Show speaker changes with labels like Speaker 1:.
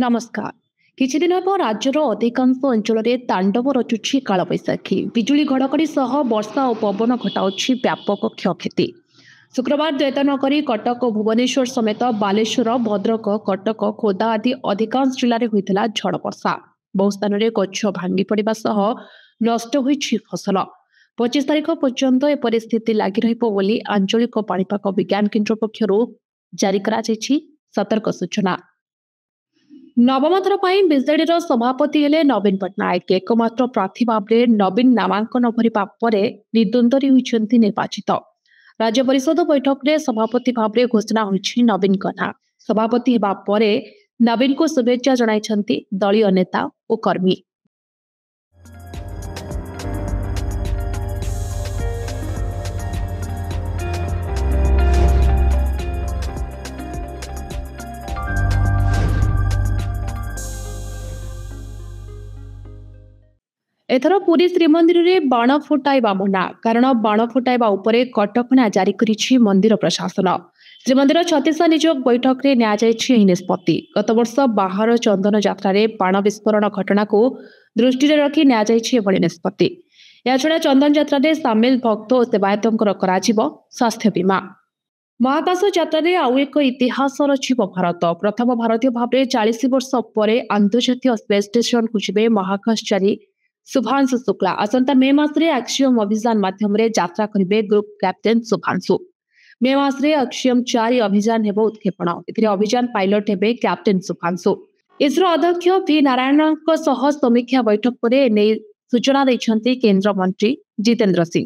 Speaker 1: नमस्कार। किछि दिन ହେବ ରାଜ୍ୟର ଅଧିକାଂଶ ଅଞ୍ଚଳରେ ତାଣ୍ଡବ ରଚୁଛି କାଳବୈଶାଖୀ। ବିଜୁଳି ଘଡ଼ଘଡ଼ି ସହ ବର୍ଷା ଓ ପବନ ଘଟାଉଛି ବ୍ୟାପକ କ୍ଷୟକ୍ଷତି। ଶୁକ୍ରବାର ଦ୍ୱୈତନଗରୀ, କଟକ ଓ ଭୁବନେଶ୍ୱର ସମେତ ବାଲେଶ୍ୱର, ଭଦ୍ରକ, କଟକ, ଖୋର୍ଦ୍ଧା ଆଦି ଅଧିକାଂଶ ଜିଲ୍ଲାରେ ହୋଇଥିଲା ଝଡ଼ ବର୍ଷା। ବହୁ ସ୍ଥାନରେ ଗଛ ଭାଙ୍ଗି ପଡ଼ିବା ସହ ନଷ୍ଟ ହୋଇଛି ଫସଲ। 25 ତାରିଖ ପର୍ଯ୍ୟନ୍ତ ଏ ପରିସ୍ଥିତି ଲାଗି ରହିବ ବୋଲି ଆଞ୍ଚଳିକ ପାଣିପାଗ ବିଜ୍ଞାନ କେନ୍ଦ୍ର ପକ୍ଷରୁ ଜାରି କରାଯାଇଛି ସତର୍କ ସୂଚନା। ନବମ ଥର ପାଇଁ ବିଜେଡିର ସଭାପତି ହେଲେ ନବୀନ ପଟ୍ଟନାୟକ। ଏକମାତ୍ର ପ୍ରାର୍ଥୀ ଭାବରେ ନବୀନ ନାମାଙ୍କନ ଭରିବା ପରେ ନିର୍ଦ୍ୱନ୍ଦ୍ୱରେ ହୋଇଛନ୍ତି ନିର୍ବାଚିତ। ରାଜ୍ୟ ପରିଷଦ ବୈଠକରେ ସଭାପତି ଭାବରେ ଘୋଷଣା ହୋଇଛି ନବୀନଙ୍କ ନାଁ। ସଭାପତି ହେବା ପରେ ନବୀନଙ୍କୁ ଶୁଭେଚ୍ଛା ଜଣାଇଛନ୍ତି ଦଳୀୟ ନେତା ଓ କର୍ମୀ। ଏଥର ପୁରୀ ଶ୍ରୀମନ୍ଦିରରେ ବାଣ ଫୁଟାଇବା ମନା, କାରଣ ବାଣ ଫୁଟାଇବା ଉପରେ କଟକଣା ଜାରି କରିଛି ମନ୍ଦିର ପ୍ରଶାସନ। ଶ୍ରୀମନ୍ଦିର ଛତିଶା ନିଯୋଗ ବୈଠକରେ ନିଆଯାଇଛି ଏହି ନିଷ୍ପତ୍ତି। ଗତବର୍ଷ ବାହାର ଚନ୍ଦନ ଯାତ୍ରାରେ ବାଣ ବିସ୍ଫୋରଣ ଘଟଣାକୁ ଦୃଷ୍ଟିରେ ରଖି ନିଆଯାଇଛି ଏଭଳି ନିଷ୍ପତ୍ତି। ଏହାଛଡ଼ା ଚନ୍ଦନ ଯାତ୍ରାରେ ସାମିଲ ଭକ୍ତ ଓ ସେବାୟତଙ୍କର କରାଯିବ ସ୍ୱାସ୍ଥ୍ୟ ବୀମା। ମହାକାଶ ଯାତ୍ରାରେ ଆଉ ଏକ ଇତିହାସ ରଚିବ ଭାରତ। ପ୍ରଥମ ଭାରତୀୟ ଭାବରେ 40 ବର୍ଷ ପରେ ଆନ୍ତର୍ଜାତୀୟ ସ୍ପେସ୍ ଷ୍ଟେସନକୁ ଯିବେ ମହାକାଶଚାରୀ ଶୁଭ୍ରାଂଶୁ ଶୁକ୍ଲା। ଆସନ୍ତା ମେ ମାସରେ ଆକ୍ସିୟମ ଅଭିଯାନ ମାଧ୍ୟମରେ ଯାତ୍ରା କରିବେ ଗ୍ରୁପ କ୍ୟାପ୍ଟେନ ଶୁଭ୍ରାଂଶୁ। ମେ ମାସରେ ଆକ୍ସିୟମ-4 ଅଭିଯାନ ହେବ ଉତ୍କ୍ଷେପଣ। ଏଥିରେ ଅଭିଯାନ ପାଇଲଟ ହେବେ କ୍ୟାପ୍ଟେନ ଶୁଭ୍ରାଂଶୁ। ଇସ୍ରୋ ଅଧ୍ୟକ୍ଷ ଭି ନାରାୟଣଙ୍କ ସହ ସମୀକ୍ଷା ବୈଠକ ପରେ ଏନେଇ ସୂଚନା ଦେଇଛନ୍ତି କେନ୍ଦ୍ରମନ୍ତ୍ରୀ ଜିତେନ୍ଦ୍ର ସିଂ।